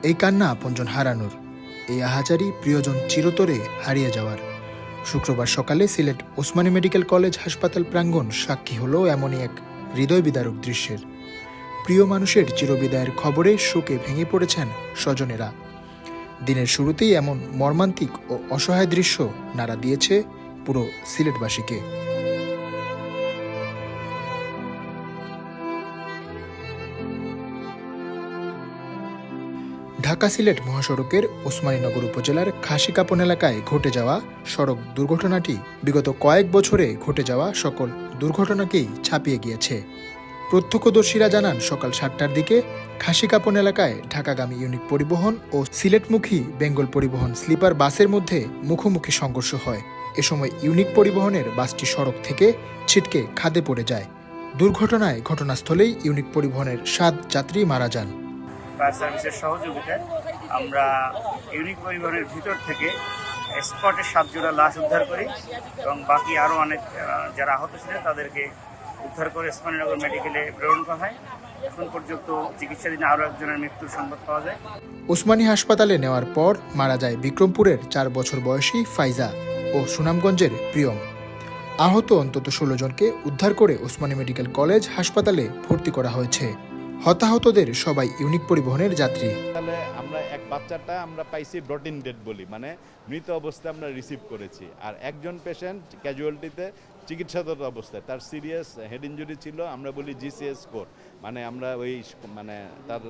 এই কান্না আপনজন হারানোর, এই আহাজারি প্রিয়জন চিরতরে হারিয়ে যাওয়ার। শুক্রবার সকালে সিলেট ওসমানী মেডিকেল কলেজ হাসপাতাল প্রাঙ্গণ সাক্ষী হলো এমনই এক হৃদয় বিদারক দৃশ্যের। প্রিয় মানুষের চিরবিদায়ের খবরে শোকে ভেঙে পড়েছেন স্বজনেরা। দিনের শুরুতেই এমন মর্মান্তিক ও অসহায় দৃশ্য নাড়া দিয়েছে পুরো সিলেটবাসীকে। ঢাকা সিলেট মহাসড়কের ওসমানীনগর উপজেলার খাসিকাপন এলাকায় ঘটে যাওয়া সড়ক দুর্ঘটনাটি বিগত কয়েক বছরে ঘটে যাওয়া সকল দুর্ঘটনাকেই ছাপিয়ে গিয়েছে। প্রত্যক্ষদর্শীরা জানান, সকাল 7টার দিকে খাসিকাপন এলাকায় ঢাকাগামী ইউনিক পরিবহন ও সিলেটমুখী বেঙ্গল পরিবহন স্লিপার বাসের মধ্যে মুখোমুখি সংঘর্ষ হয়। এ সময় ইউনিক পরিবহনের বাসটি সড়ক থেকে ছিটকে খাদে পড়ে যায়। দুর্ঘটনায় ঘটনাস্থলেই ইউনিক পরিবহনের 7 যাত্রী মারা যান। ফায়ার সার্ভিসের সহযোগিতায় আমরা ইউনিক পরিবহনের ভিতর থেকে স্পটে 7 জোড়া লাশ উদ্ধার করি এবং বাকি আরও অনেক যারা আহত ছিলেন তাদেরকে উদ্ধার করে ওসমানীনগর মেডিকেলে প্রেরণ করা হয়। এখন পর্যন্ত চিকিৎসাধীন আরও একজনের মৃত্যুর সংবাদ পাওয়া যায়। ওসমানী হাসপাতালে নেওয়ার পর মারা যায় বিক্রমপুরের 4 বছর বয়সী ফাইজা ও সুনামগঞ্জের প্রিয়ম। আহত অন্তত 16 জনকে উদ্ধার করে ওসমানী মেডিকেল কলেজ হাসপাতালে ভর্তি করা হয়েছে। হতাহতদের সবাই ইউনিক পরিবহনের যাত্রী। তাহলে আমরা এক বাচ্চাটা আমরা পাইছি ব্রটিন ডেড বলি, মানে মৃত অবস্থায় আমরা রিসিভ করেছি। আর একজন পেশেন্ট ক্যাজুয়ালিটিতে চিকিৎসাধীন অবস্থায়, তার সিরিয়াস হেড ইঞ্জুরি ছিল, আমরা বলি জিসিএস কোর, মানে আমরা ওই মানে তার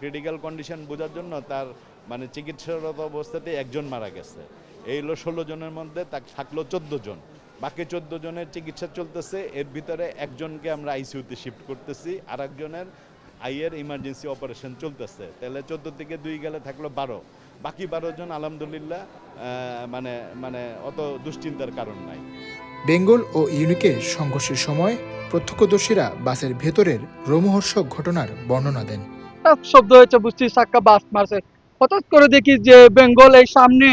ক্রিটিক্যাল কন্ডিশন বোঝার জন্য তার মানে চিকিৎসারত অবস্থাতে একজন মারা গেছে। এই হলো 16 জনের মধ্যে থাকলো 14 জন, বাকি 14 জনের চিকিৎসা চলতেছে। এর ভিতরে একজনকে আমরা আইসিইউতে শিফট করতেছি, আর একজনের আইয়ের ইমার্জেন্সি অপারেশন চলতেছে। তাহলে 14 থেকে 2 গেলে থাকলো 12, বাকি 12 জন আলহামদুলিল্লাহ মানে মানে অত দুশ্চিন্তার কারণ নাই। বেঙ্গল ও ইউনিকের সংঘর্ষের সময় প্রত্যক্ষদর্শীরা বাসের ভেতরের রোমহর্ষক ঘটনার বর্ণনা দেন। শব্দ হয়েছে, বুঝছি চাক্কা বাস মারছে। হঠাৎ করে দেখি যে বেঙ্গল এই সামনে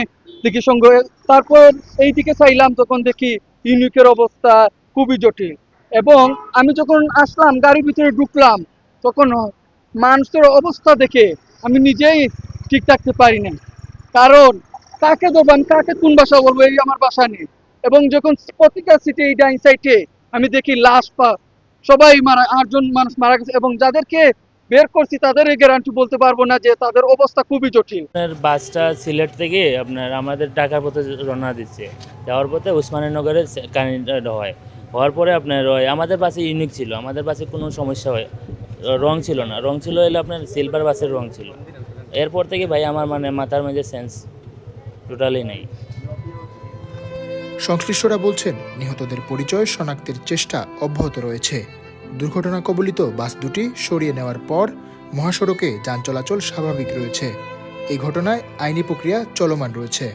দেখি সঙ্গে, তারপর এই দিকে চাইলাম, তখন দেখি ইউনিকের অবস্থা খুবই জটিল। এবং আমি যখন আসলাম গাড়ির ভিতরে ঢুকলাম, তখন মানুষের অবস্থা দেখে আমি নিজেই ঠিক থাকতে পারি না। কারণ কাকে দেবেন, কাকে কোন ভাষা বলবো, এই আমার ভাষা নেই। এবং যখন প্রতিটা সিটে এই ডাইন সাইডে আমি দেখি লাশ সবাই মারা, 8 জন মানুষ মারা গেছে। এবং যাদেরকে বের করছি তাদের গ্যারান্টি বলতে পারবো না, যে তাদের অবস্থা খুবই জটিল। আপনার বাসটা সিলেট থেকে আপনার আমাদের ঢাকার পথে রওনা দিচ্ছে, যাওয়ার পথে ওসমানীনগরের কানেক্ট হওয়ার পরে আপনার আমাদের বাসে ইউনিক ছিল, আমাদের বাসে কোনো সমস্যা রং ছিল না, রং ছিল হলে আপনার সিলভার বাসের রং ছিল। এরপর থেকে ভাই আমার মানে মাথার মধ্যে সেন্স টোটালি নেই। সংশ্লিষ্টরা বলছেন, নিহতদের পরিচয় শনাক্তের চেষ্টা অব্যাহত রয়েছে। দুর্ঘটনা কবলিত বাস দুটি সরিয়ে নেওয়ার পর মহাসড়কে যান চলাচল স্বাভাবিক রয়েছে। এই ঘটনায় আইনি প্রক্রিয়া চলমান রয়েছে।